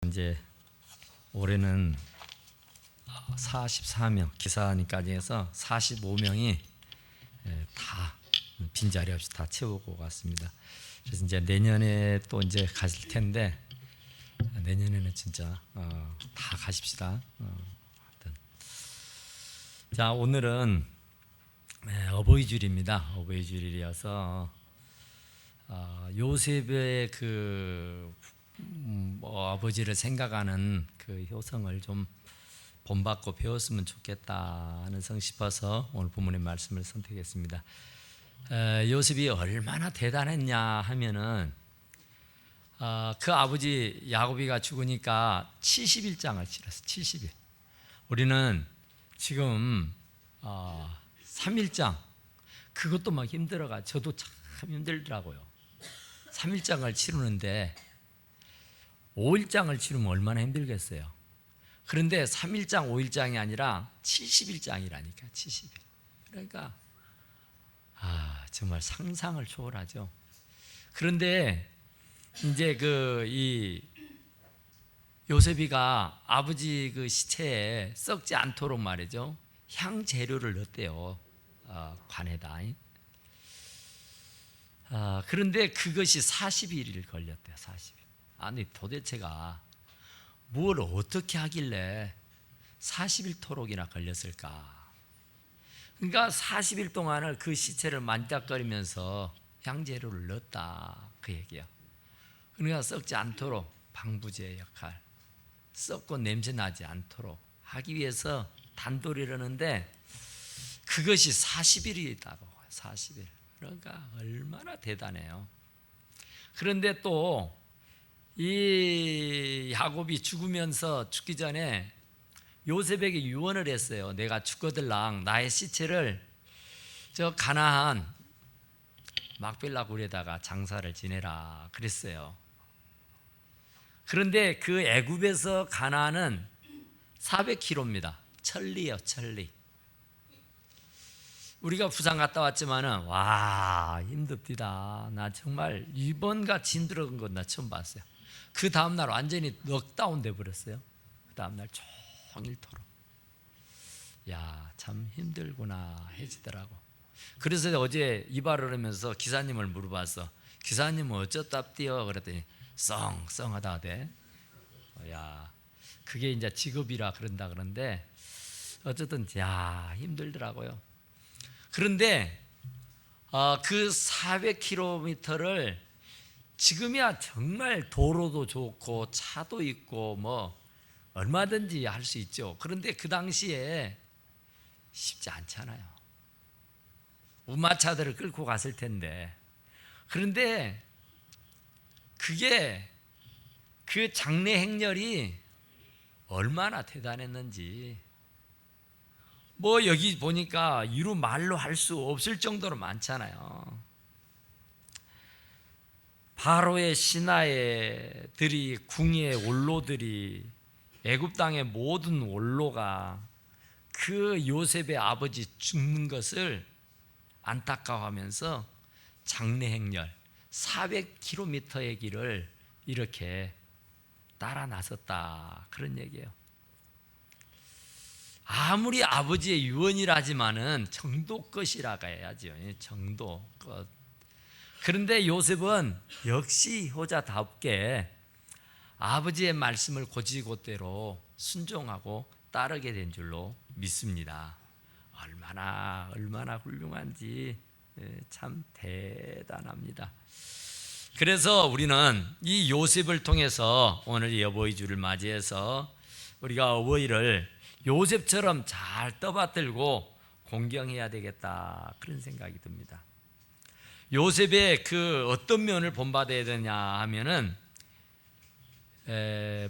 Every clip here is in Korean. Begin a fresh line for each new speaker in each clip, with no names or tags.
이제 올해는 44명 기사니까 해서 45명이 다 빈자리 없이 다 채우고 갔습니다. 그래서 이제 내년에 또 이제 가실 텐데 내년에는 진짜 다 가십시다. 자, 오늘은 어버이 주일입니다. 어버이 주일이어서 요셉의 아버지를 생각하는 그 효성을 좀 본받고 배웠으면 좋겠다 하는 성 싶어서 오늘 본문의 말씀을 선택했습니다. 요셉이 얼마나 대단했냐 하면은 그 아버지 야곱이가 죽으니까 70일장을 치렀어. 70일. 우리는 지금 3일장 그것도 막 힘들어가. 저도 참 힘들더라고요. 3일장을 치르는데 5일장을 치르면 얼마나 힘들겠어요. 그런데 3일장 5일장이 아니라 70일장이라니까. 70일. 그러니까 정말 상상을 초월하죠. 그런데 이제 이 요셉이가 아버지 그 시체에 썩지 않도록 말이죠, 향 재료를 넣었대요. 관에다. 그런데 그것이 40일이 걸렸대요. 40일. 아니 도대체가 뭘 어떻게 하길래 40일 토록이나 걸렸을까? 그러니까 40일 동안을 그 시체를 만작거리면서 향재료를 넣었다, 그 얘기예요. 그러니까 썩지 않도록 방부제 역할, 썩고 냄새 나지 않도록 하기 위해서 단돌이라는데 그것이 40일이다고. 40일. 그러니까 얼마나 대단해요. 그런데 또 이 야곱이 죽기 전에 요셉에게 유언을 했어요. 내가 죽거들랑 나의 시체를 저 가나안 막벨라 굴에다가 장사를 지내라 그랬어요. 그런데 그 애굽에서 가나안은 400km입니다. 천리요, 천리. 우리가 부산 갔다 왔지만은 와 힘듭디다. 나 정말 이번같이 힘들은 건 나 처음 봤어요. 그 다음날 완전히 넉다운 돼 버렸어요. 그 다음날 종일토록. 야, 참 힘들구나 해지더라고. 그래서 어제 이발을 하면서 기사님을 물어봤어. 기사님은 어쩌답디요? 그랬더니 썽하다 돼. 야, 그게 이제 직업이라 그런다 그런데 어쨌든 야 힘들더라고요. 그런데 그 400km를 지금이야 정말 도로도 좋고 차도 있고 뭐 얼마든지 할 수 있죠. 그런데 그 당시에 쉽지 않잖아요. 우마차들을 끌고 갔을 텐데. 그런데 그게 그 장래 행렬이 얼마나 대단했는지 뭐 여기 보니까 이루 말로 할 수 없을 정도로 많잖아요. 바로의 신하들이, 궁의 원로들이, 애굽 땅의 모든 원로가 그 요셉의 아버지 죽는 것을 안타까워하면서 장례 행렬 400km의 길을 이렇게 따라 나섰다, 그런 얘기예요. 아무리 아버지의 유언이라지만은 정도껏이라고 해야죠. 정도껏. 그런데 요셉은 역시 효자답게 아버지의 말씀을 곧이곧대로 순종하고 따르게 된 줄로 믿습니다. 얼마나 훌륭한지 참 대단합니다. 그래서 우리는 이 요셉을 통해서 오늘 이 어버이 주를 맞이해서 우리가 어버이를 요셉처럼 잘 떠받들고 공경해야 되겠다, 그런 생각이 듭니다. 요셉의 그 어떤 면을 본받아야 되냐 하면은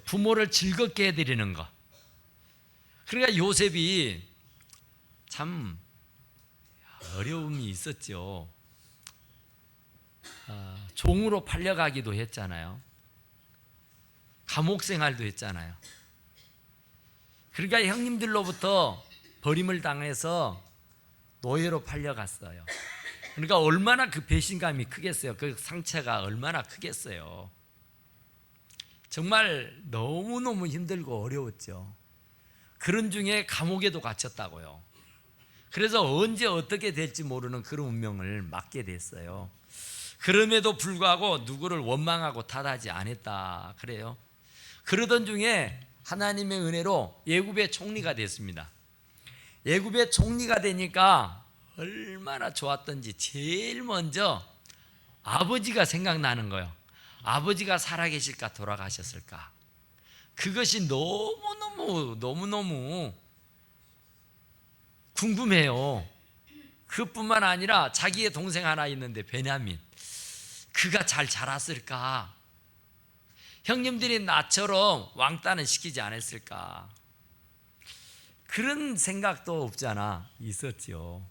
부모를 즐겁게 해드리는 것. 그러니까 요셉이 참 어려움이 있었죠. 종으로 팔려가기도 했잖아요. 감옥 생활도 했잖아요. 그러니까 형님들로부터 버림을 당해서 노예로 팔려갔어요. 그러니까 얼마나 그 배신감이 크겠어요. 그 상처가 얼마나 크겠어요. 정말 너무너무 힘들고 어려웠죠. 그런 중에 감옥에도 갇혔다고요. 그래서 언제 어떻게 될지 모르는 그런 운명을 맞게 됐어요. 그럼에도 불구하고 누구를 원망하고 탓하지 않았다 그래요. 그러던 중에 하나님의 은혜로 애굽의 총리가 됐습니다. 애굽의 총리가 되니까 얼마나 좋았던지 제일 먼저 아버지가 생각나는 거예요. 아버지가 살아계실까 돌아가셨을까. 그것이 너무너무 궁금해요. 그뿐만 아니라 자기의 동생 하나 있는데 베냐민, 그가 잘 자랐을까? 형님들이 나처럼 왕따는 시키지 않았을까? 그런 생각도 없잖아 있었죠.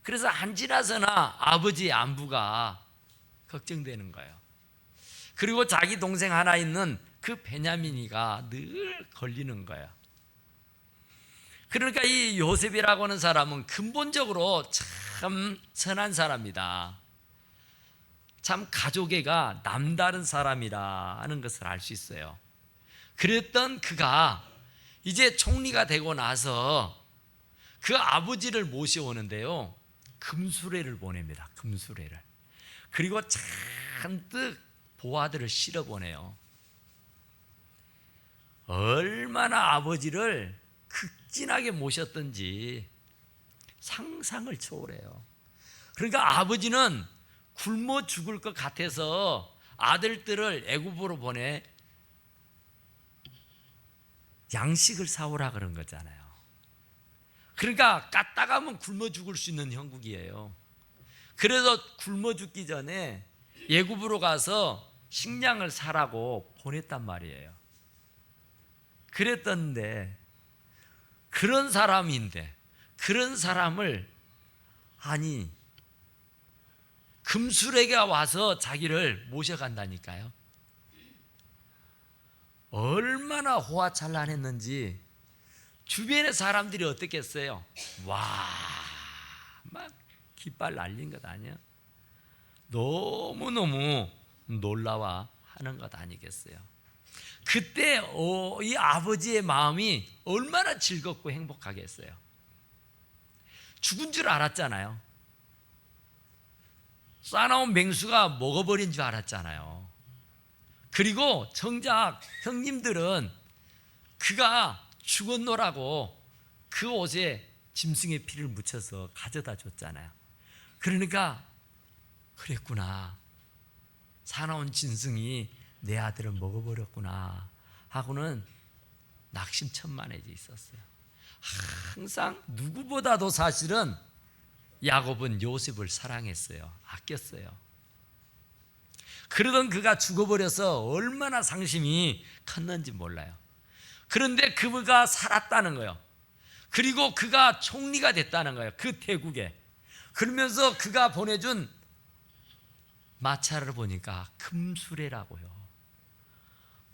그래서 안 지나서나 아버지의 안부가 걱정되는 거예요. 그리고 자기 동생 하나 있는 그 베냐민이가 늘 걸리는 거예요. 그러니까 이 요셉이라고 하는 사람은 근본적으로 참 선한 사람이다. 참 가족애가 남다른 사람이라는 것을 알 수 있어요. 그랬던 그가 이제 총리가 되고 나서 그 아버지를 모셔오는데요, 금수레를 보냅니다. 금수레를. 그리고 잔뜩 보화들을 실어보내요. 얼마나 아버지를 극진하게 모셨던지 상상을 초월해요. 그러니까 아버지는 굶어 죽을 것 같아서 아들들을 애굽으로 보내 양식을 사오라 그런 거잖아요. 그러니까 까딱하면 굶어 죽을 수 있는 형국이에요. 그래서 굶어 죽기 전에 애굽으로 가서 식량을 사라고 보냈단 말이에요. 그랬던데 그런 사람인데 그런 사람을 아니 금수레가 와서 자기를 모셔간다니까요. 얼마나 호화찬란했는지 주변의 사람들이 어떻겠어요? 와, 막 깃발 날린 것 아니야? 너무너무 놀라워 하는 것 아니겠어요? 그때 이 아버지의 마음이 얼마나 즐겁고 행복하겠어요. 죽은 줄 알았잖아요. 싸나운 맹수가 먹어버린 줄 알았잖아요. 그리고 정작 형님들은 그가 죽었노라고 그 옷에 짐승의 피를 묻혀서 가져다 줬잖아요. 그러니까 그랬구나, 사나운 짐승이 내 아들을 먹어버렸구나 하고는 낙심천만해져 있었어요. 항상 누구보다도 사실은 야곱은 요셉을 사랑했어요. 아꼈어요. 그러던 그가 죽어버려서 얼마나 상심이 컸는지 몰라요. 그런데 그가 살았다는 거예요. 그리고 그가 총리가 됐다는 거예요. 그 태국에. 그러면서 그가 보내준 마차를 보니까 금수레라고요.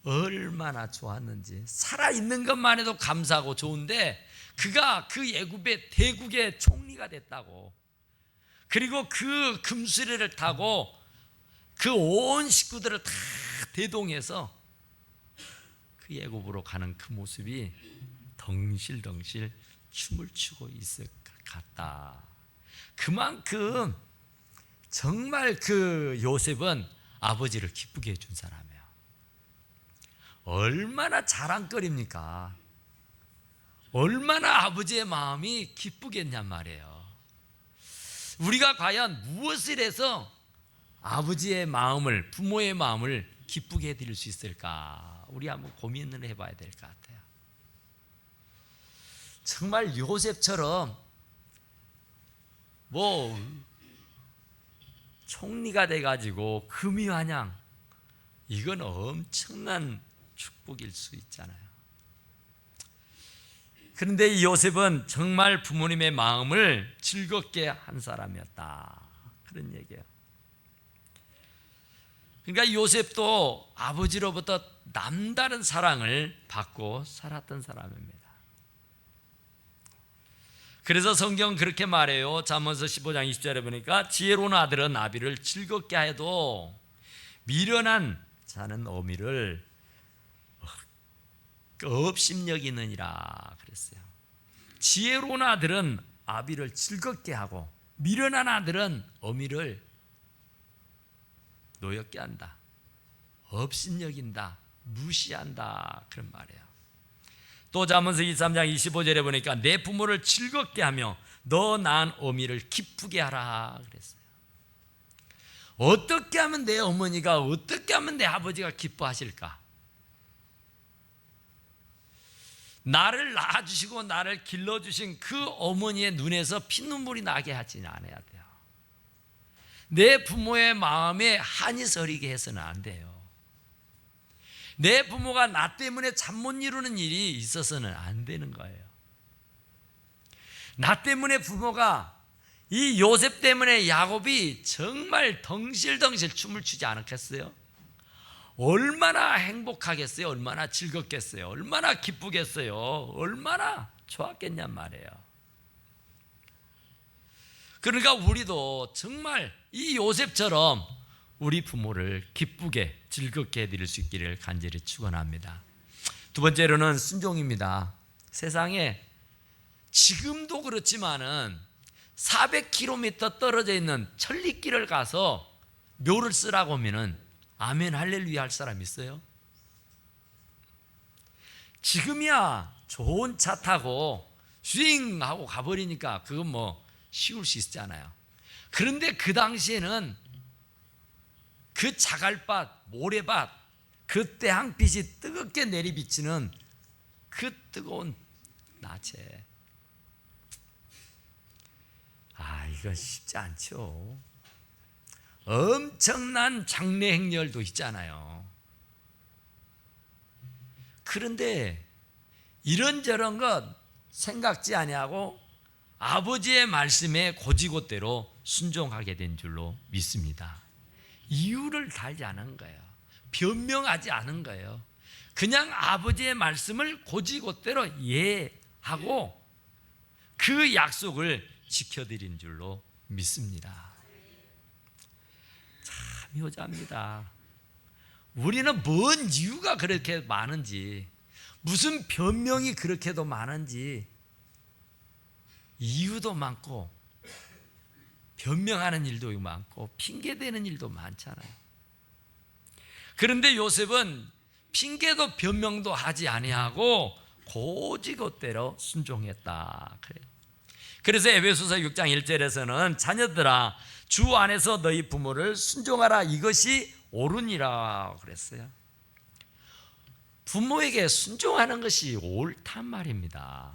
얼마나 좋았는지. 살아있는 것만 해도 감사하고 좋은데 그가 그 애굽의 대국의 총리가 됐다고. 그리고 그 금수레를 타고 그 온 식구들을 다 대동해서 그 애굽으로 가는 그 모습이 덩실덩실 춤을 추고 있을 것 같다. 그만큼 정말 그 요셉은 아버지를 기쁘게 해준 사람이에요. 얼마나 자랑거리입니까? 얼마나 아버지의 마음이 기쁘겠냔 말이에요. 우리가 과연 무엇을 해서 아버지의 마음을, 부모의 마음을 기쁘게 해드릴 수 있을까? 우리 한번 고민을 해봐야 될 것 같아요. 정말 요셉처럼 총리가 돼가지고 금이환양, 이건 엄청난 축복일 수 있잖아요. 그런데 이 요셉은 정말 부모님의 마음을 즐겁게 한 사람이었다, 그런 얘기예요. 그러니까 요셉도 아버지로부터 남다른 사랑을 받고 살았던 사람입니다. 그래서 성경 그렇게 말해요. 잠언서 15장 20절에 보니까 지혜로운 아들은 나비를 즐겁게 하여도 미련한 자는 어미를 업심여기느니라 그랬어요. 지혜로운 아들은 아비를 즐겁게 하고 미련한 아들은 어미를 노엽게 한다. 업심여긴다. 무시한다. 그런 말이에요. 또 잠언서 23장 25절에 보니까 내 부모를 즐겁게 하며 너 낳은 어미를 기쁘게 하라 그랬어요. 어떻게 하면 내 어머니가, 어떻게 하면 내 아버지가 기뻐하실까? 나를 낳아주시고 나를 길러주신 그 어머니의 눈에서 피눈물이 나게 하지 않아야 돼요. 내 부모의 마음에 한이 서리게 해서는 안 돼요. 내 부모가 나 때문에 잠 못 이루는 일이 있어서는 안 되는 거예요. 나 때문에 부모가, 이 요셉 때문에 야곱이 정말 덩실덩실 춤을 추지 않았겠어요? 얼마나 행복하겠어요? 얼마나 즐겁겠어요? 얼마나 기쁘겠어요? 얼마나 좋았겠냔 말이에요. 그러니까 우리도 정말 이 요셉처럼 우리 부모를 기쁘게 즐겁게 해드릴 수 있기를 간절히 축원합니다. 두 번째로는 순종입니다. 세상에 지금도 그렇지만은 400km 떨어져 있는 천리길을 가서 묘를 쓰라고 하면은 아멘 할렐루야 할 사람 있어요? 지금이야 좋은 차 타고 슈잉 하고 가버리니까 그건 뭐 쉬울 수 있잖아요. 그런데 그 당시에는 그 자갈밭, 모래밭, 그때 햇빛이 뜨겁게 내리비치는 그 뜨거운 낮에, 이거 쉽지 않죠. 엄청난 장례 행렬도 있잖아요. 그런데 이런저런 것 생각지 아니하고 아버지의 말씀에 고지고대로 순종하게 된 줄로 믿습니다. 이유를 달지 않은 거예요. 변명하지 않은 거예요. 그냥 아버지의 말씀을 고지고대로 이해하고 그 약속을 지켜드린 줄로 믿습니다. 참 효자입니다. 우리는 뭔 이유가 그렇게 많은지, 무슨 변명이 그렇게도 많은지, 이유도 많고 변명하는 일도 많고 핑계대는 일도 많잖아요. 그런데 요셉은 핑계도 변명도 하지 아니하고 고지고대로 순종했다 그래요. 그래서 에베소서 6장 1절에서는 자녀들아 주 안에서 너희 부모를 순종하라 이것이 옳으니라 그랬어요. 부모에게 순종하는 것이 옳단 말입니다.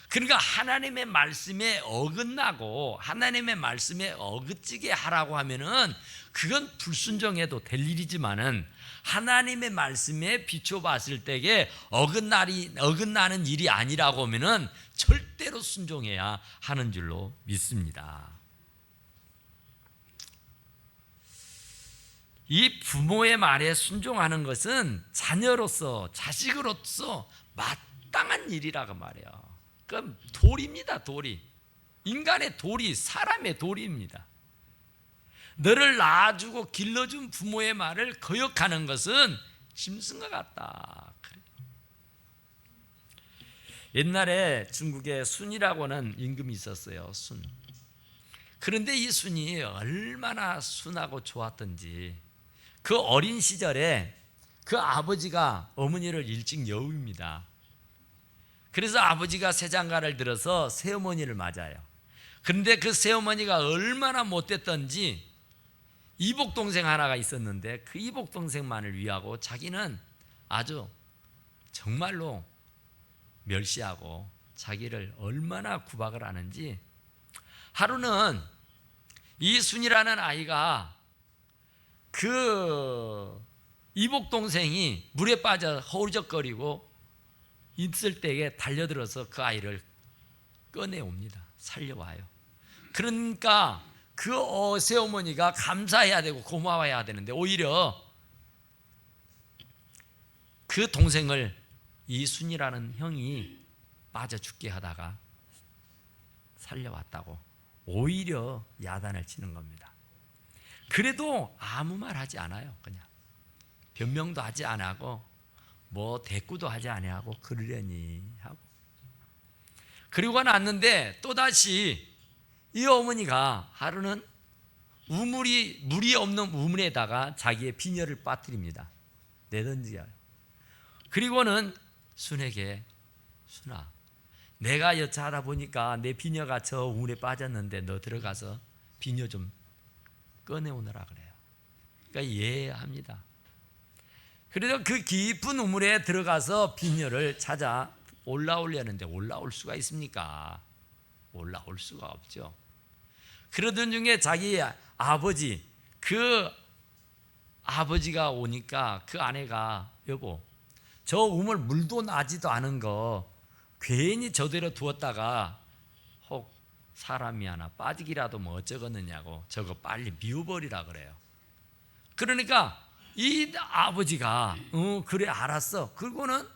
그러니까 하나님의 말씀에 어긋나고 하나님의 말씀에 어긋지게 하라고 하면은 그건 불순종해도 될 일이지만은 하나님의 말씀에 비춰봤을 때에 어긋나는 일이 아니라고 하면은 절대로 순종해야 하는 줄로 믿습니다. 이 부모의 말에 순종하는 것은 자녀로서, 자식으로서 마땅한 일이라고 말해요. 그럼 도리입니다. 도리. 인간의 도리, 사람의 도리입니다. 너를 낳아주고 길러준 부모의 말을 거역하는 것은 짐승과 같다. 옛날에 중국에 순이라고는 임금이 있었어요. 순. 그런데 이 순이 얼마나 순하고 좋았던지 그 어린 시절에 그 아버지가 어머니를 일찍 여웁니다. 그래서 아버지가 새장가를 들어서 새어머니를 맞아요. 그런데 그 새어머니가 얼마나 못됐던지 이복동생 하나가 있었는데 그 이복동생만을 위하고 자기는 아주 정말로 멸시하고 자기를 얼마나 구박을 하는지, 하루는 이 순이라는 아이가 그 이복동생이 물에 빠져 허우적거리고 있을 때에 달려들어서 그 아이를 꺼내옵니다. 살려와요. 그러니까 그 새어머니가 감사해야 되고 고마워해야 되는데 오히려 그 동생을 이 순이라는 형이 빠져 죽게 하다가 살려왔다고 오히려 야단을 치는 겁니다. 그래도 아무 말 하지 않아요. 그냥 변명도 하지 않고 뭐 대꾸도 하지 아니하고 그러려니 하고, 그리고 났는데 또다시 이 어머니가 하루는 물이 없는 우물에다가 자기의 비녀를 빠뜨립니다. 내던지요. 그리고는 순에게, 순아, 내가 여차하다 보니까 내 비녀가 저 우물에 빠졌는데 너 들어가서 비녀 좀 꺼내오느라 그래요. 그러니까 이해합니다. 그래서 그 깊은 우물에 들어가서 비녀를 찾아 올라오려는데 올라올 수가 있습니까? 올라올 수가 없죠. 그러던 중에 자기 아버지, 그 아버지가 오니까 그 아내가, 여보, 저 우물 물도 나지도 않은 거 괜히 저대로 두었다가 혹 사람이 하나 빠지기라도 뭐 어쩌겠느냐고 저거 빨리 미워버리라 그래요. 그러니까 이 아버지가 그래 알았어. 그리고는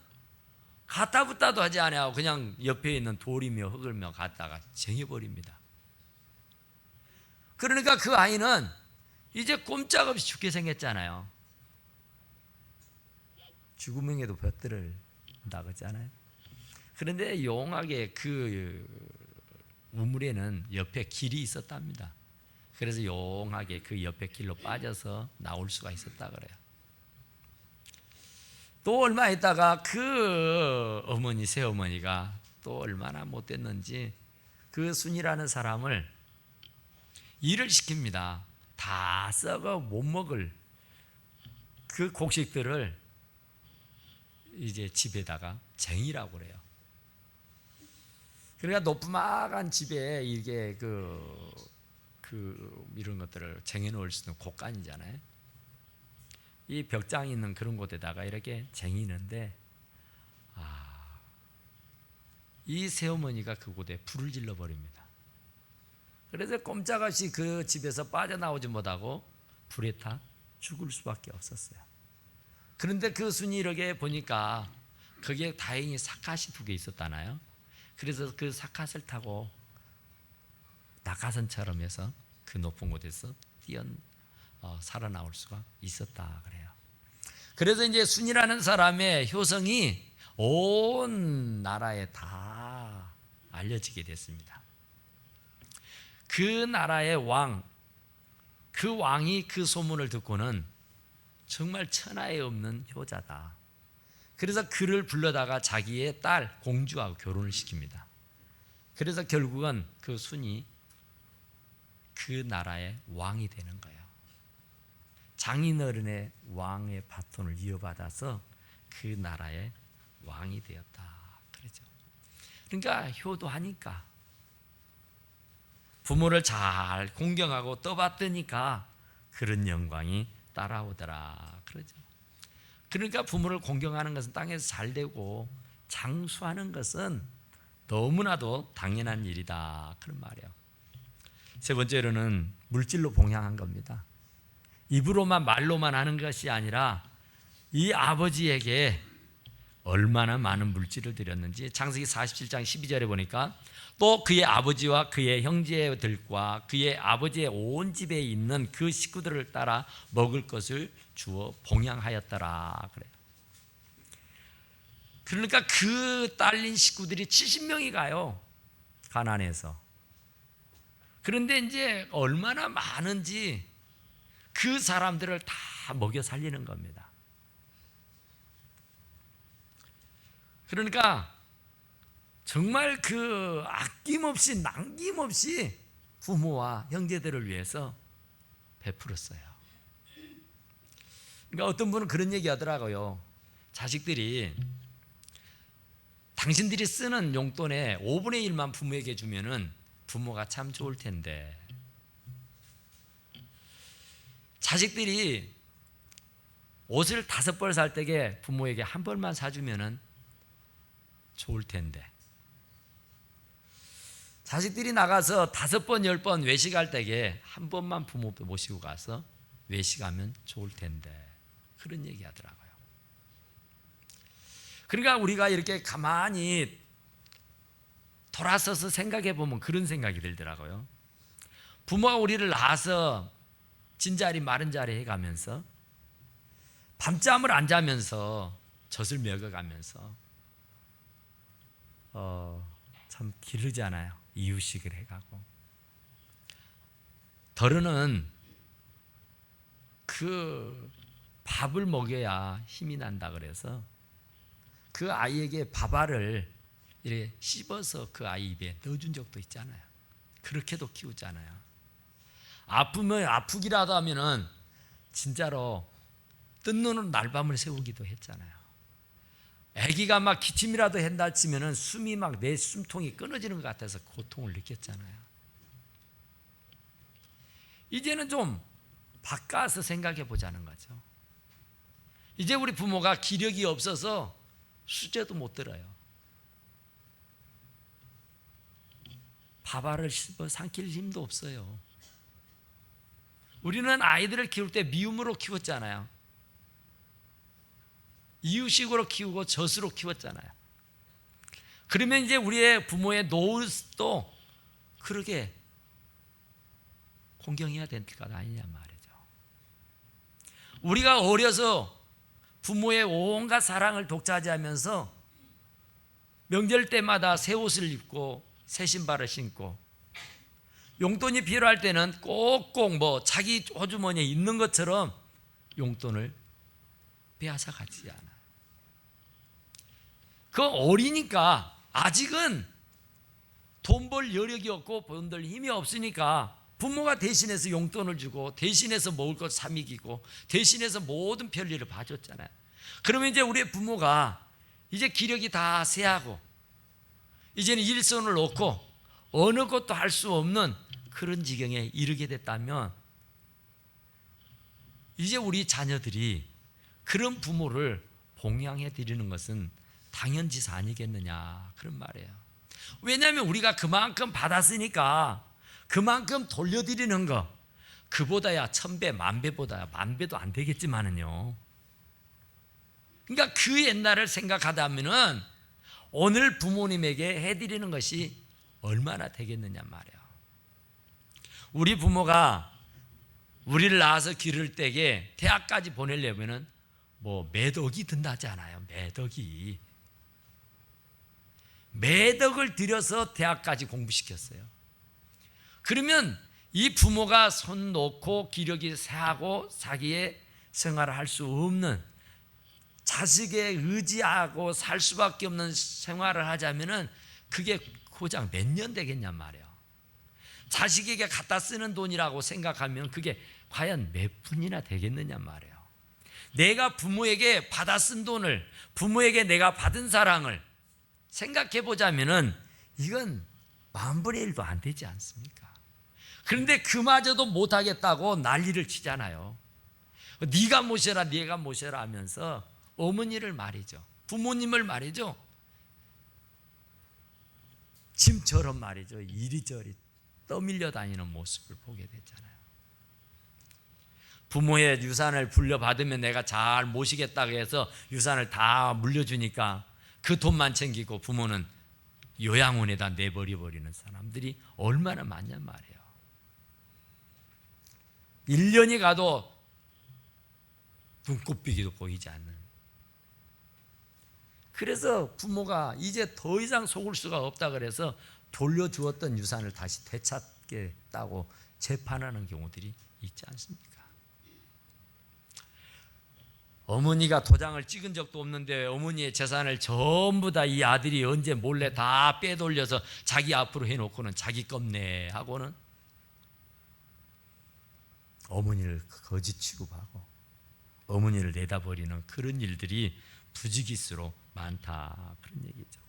갖다 붙다도 하지 않아요. 그냥 옆에 있는 돌이며 흙을며 갖다가 쟁여버립니다. 그러니까 그 아이는 이제 꼼짝없이 죽게 생겼잖아요. 죽음에도 벼들을 나갔잖아요. 그런데 용하게 그 우물에는 옆에 길이 있었답니다. 그래서 용하게 그 옆에 길로 빠져서 나올 수가 있었다 그래요. 또 얼마 있다가 그 어머니, 새어머니가 또 얼마나 못됐는지 그 순이라는 사람을 일을 시킵니다. 다 썩어 못 먹을 그 곡식들을 이제 집에다가 쟁이라고 그래요. 그러니까 높음막한 집에 이게 이런 것들을 쟁여 놓을 수 있는 곡간이잖아요. 이 벽장이 있는 그런 곳에다가 이렇게 쟁이는데, 이 새어머니가 그곳에 불을 질러 버립니다. 그래서 꼼짝없이 그 집에서 빠져나오지 못하고 불에 타 죽을 수밖에 없었어요. 그런데 그 순이 이렇게 보니까 거기에 다행히 삿갓이 2개 있었잖아요. 그래서 그 삿갓을 타고 낙하산처럼 해서 그 높은 곳에서 살아나올 수가 있었다 그래요. 그래서 이제 순이라는 사람의 효성이 온 나라에 다 알려지게 됐습니다. 그 나라의 왕, 그 왕이 그 소문을 듣고는 정말 천하에 없는 효자다. 그래서 그를 불러다가 자기의 딸 공주하고 결혼을 시킵니다. 그래서 결국은 그 순이 그 나라의 왕이 되는 거예요. 장인어른의 왕의 바톤을 이어받아서 그 나라의 왕이 되었다. 그러죠. 그러니까 효도하니까, 부모를 잘 공경하고 떠받드니까 그런 영광이 따라오더라. 그러죠. 그러니까 부모를 공경하는 것은 땅에서 잘 되고 장수하는 것은 너무나도 당연한 일이다. 그런 말이에요. 세 번째로는 물질로 봉양한 겁니다. 입으로만 말로만 하는 것이 아니라 이 아버지에게 얼마나 많은 물질을 드렸는지 창세기 47장 12절에 보니까 또 그의 아버지와 그의 형제들과 그의 아버지의 온 집에 있는 그 식구들을 따라 먹을 것을 주어 봉양하였더라 그래요. 그러니까 그 딸린 식구들이 70명이 가요. 가나안에서. 그런데 이제 얼마나 많은지 그 사람들을 다 먹여 살리는 겁니다. 그러니까 정말 그 아낌없이 남김없이 부모와 형제들을 위해서 베풀었어요. 그러니까 어떤 분은 그런 얘기 하더라고요. 자식들이 당신들이 쓰는 용돈의 5분의 1만 부모에게 주면은 부모가 참 좋을 텐데, 자식들이 옷을 5벌 살 때에 부모에게 1벌만 사주면은 좋을 텐데, 자식들이 나가서 5번 10번 외식할 때에 1번만 부모 모시고 가서 외식하면 좋을 텐데, 그런 얘기 하더라고요. 그러니까 우리가 이렇게 가만히 돌아서서 생각해 보면 그런 생각이 들더라고요. 부모가 우리를 낳아서 진자리 마른 자리 해가면서 밤잠을 안 자면서 젖을 먹어가면서 참 기르잖아요. 이유식을 해가고. 덜어는 그 밥을 먹여야 힘이 난다 그래서 그 아이에게 밥알을 이렇게 씹어서 그 아이 입에 넣어준 적도 있잖아요. 그렇게도 키우잖아요. 아프면 아프기라도 하면은 진짜로 뜬 눈으로 날밤을 새우기도 했잖아요. 아기가 막 기침이라도 한다 치면은 숨이 막 내 숨통이 끊어지는 것 같아서 고통을 느꼈잖아요. 이제는 좀 바꿔서 생각해 보자는 거죠. 이제 우리 부모가 기력이 없어서 수제도 못 들어요. 밥알을 씹어 삼킬 힘도 없어요. 우리는 아이들을 키울 때 미움으로 키웠잖아요. 이유식으로 키우고 젖으로 키웠잖아요. 그러면 이제 우리의 부모의 노릇도 그렇게 공경해야 될 것 아니냐 말이죠. 우리가 어려서 부모의 온갖 사랑을 독차지하면서 명절 때마다 새 옷을 입고 새 신발을 신고 용돈이 필요할 때는 꼭꼭 뭐 자기 호주머니에 있는 것처럼 용돈을 빼앗아 가지 않아. 그 어리니까 아직은 돈 벌 여력이 없고 돈 벌 힘이 없으니까 부모가 대신해서 용돈을 주고 대신해서 먹을 것 사 먹이고 대신해서 모든 편리를 봐줬잖아요. 그러면 이제 우리 부모가 이제 기력이 다 쇠하고 이제는 일손을 놓고 어느 것도 할 수 없는 그런 지경에 이르게 됐다면 이제 우리 자녀들이 그런 부모를 봉양해 드리는 것은 당연지사 아니겠느냐 그런 말이에요. 왜냐하면 우리가 그만큼 받았으니까 그만큼 돌려드리는 거 그보다야 1000배 만배보다야 만배도 안 되겠지만은요. 그러니까 그 옛날을 생각하다면은 오늘 부모님에게 해드리는 것이 얼마나 되겠느냐 말이에요. 우리 부모가 우리를 낳아서 기를 때에 대학까지 보내려면은 뭐 매덕이 든다지 않아요. 매덕을 들여서 대학까지 공부시켰어요. 그러면 이 부모가 손 놓고 기력이 쇠하고 자기의 생활을 할 수 없는 자식에 의지하고 살 수밖에 없는 생활을 하자면은 그게 고작 몇 년 되겠냔 말이에요. 자식에게 갖다 쓰는 돈이라고 생각하면 그게 과연 몇 푼이나 되겠느냐 말이에요. 내가 부모에게 받아 쓴 돈을 부모에게 내가 받은 사랑을 생각해 보자면은 이건 10,000분의 1도 안 되지 않습니까? 그런데 그마저도 못하겠다고 난리를 치잖아요. 네가 모셔라 네가 모셔라 하면서 어머니를 말이죠. 부모님을 말이죠. 짐처럼 말이죠. 이리저리 떠밀려 다니는 모습을 보게 되잖아요. 부모의 유산을 불려받으면 내가 잘 모시겠다고 해서 유산을 다 물려주니까 그 돈만 챙기고 부모는 요양원에다 내버려버리는 사람들이 얼마나 많냔 말이에요. 1년이 가도 눈곱비기도 보이지 않는. 그래서 부모가 이제 더 이상 속을 수가 없다 그래서 돌려주었던 유산을 다시 되찾겠다고 재판하는 경우들이 있지 않습니까? 어머니가 도장을 찍은 적도 없는데 어머니의 재산을 전부 다 이 아들이 언제 몰래 다 빼돌려서 자기 앞으로 해놓고는 자기 겁네 하고는 어머니를 거짓 취급하고 어머니를 내다버리는 그런 일들이 부지기수로 많다 그런 얘기죠.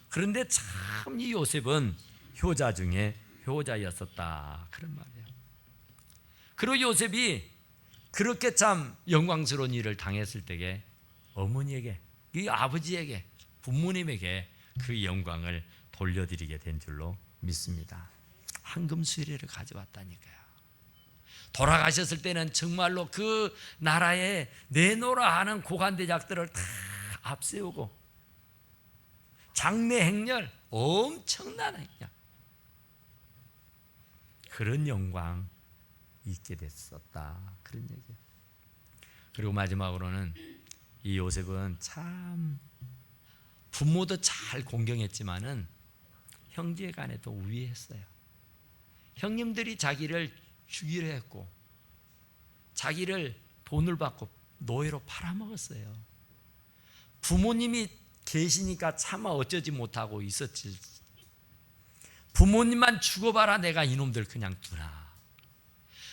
그런데 참 이 요셉은 효자 중에 효자였었다 그런 말이에요. 그리고 요셉이 그렇게 참 영광스러운 일을 당했을 때에 어머니에게 이 아버지에게 부모님에게 그 영광을 돌려드리게 된 줄로 믿습니다. 황금 수레를 가져왔다니까요. 돌아가셨을 때는 정말로 그 나라에 내노라 하는 고관대작들을 다 앞세우고 장례 행렬 엄청난 행렬 그런 영광 있게 됐었다 그런 얘기예요. 그리고 마지막으로는 이 요셉은 참 부모도 잘 공경했지만은 형제 간에도 우애했어요. 형님들이 자기를 죽이려 했고 자기를 돈을 받고 노예로 팔아먹었어요. 부모님이 계시니까 차마 어쩌지 못하고 있었지. 부모님만 죽어봐라 내가 이놈들 그냥 두나.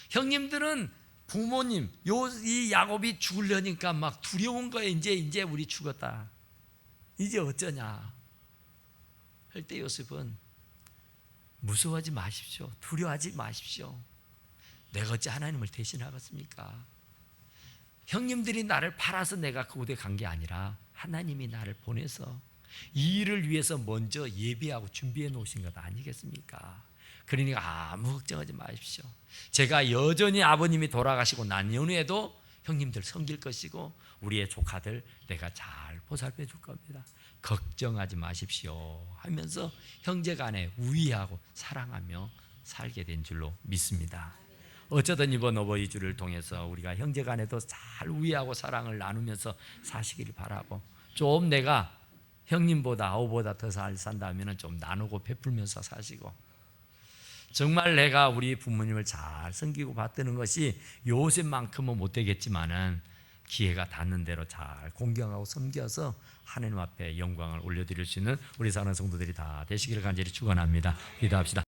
형님들은 부모님 이 야곱이 죽으려니까 막 두려운 거예요. 이제 우리 죽었다. 이제 어쩌냐 할 때 요셉은 무서워하지 마십시오. 두려워하지 마십시오. 내가 어찌 하나님을 대신하겠습니까? 형님들이 나를 팔아서 내가 그곳에 간 게 아니라 하나님이 나를 보내서 이 일을 위해서 먼저 예비하고 준비해 놓으신 것 아니겠습니까? 그러니까 아무 걱정하지 마십시오. 제가 여전히 아버님이 돌아가시고 난 연후에도 형님들 섬길 것이고 우리의 조카들 내가 잘 보살펴 줄 겁니다. 걱정하지 마십시오 하면서 형제간에 우애하고 사랑하며 살게 된 줄로 믿습니다. 어쩌든 이번 어버이 주를 통해서 우리가 형제간에도 잘 우애하고 사랑을 나누면서 사시길 바라고, 좀 내가 형님보다 아우보다 더 잘 산다면 좀 나누고 베풀면서 사시고, 정말 내가 우리 부모님을 잘 섬기고 받드는 것이 요셉만큼은 못 되겠지만은 기회가 닿는 대로 잘 공경하고 섬겨서 하나님 앞에 영광을 올려드릴 수 있는 우리 사랑하는 성도들이 다 되시기를 간절히 축원합니다. 기도합시다.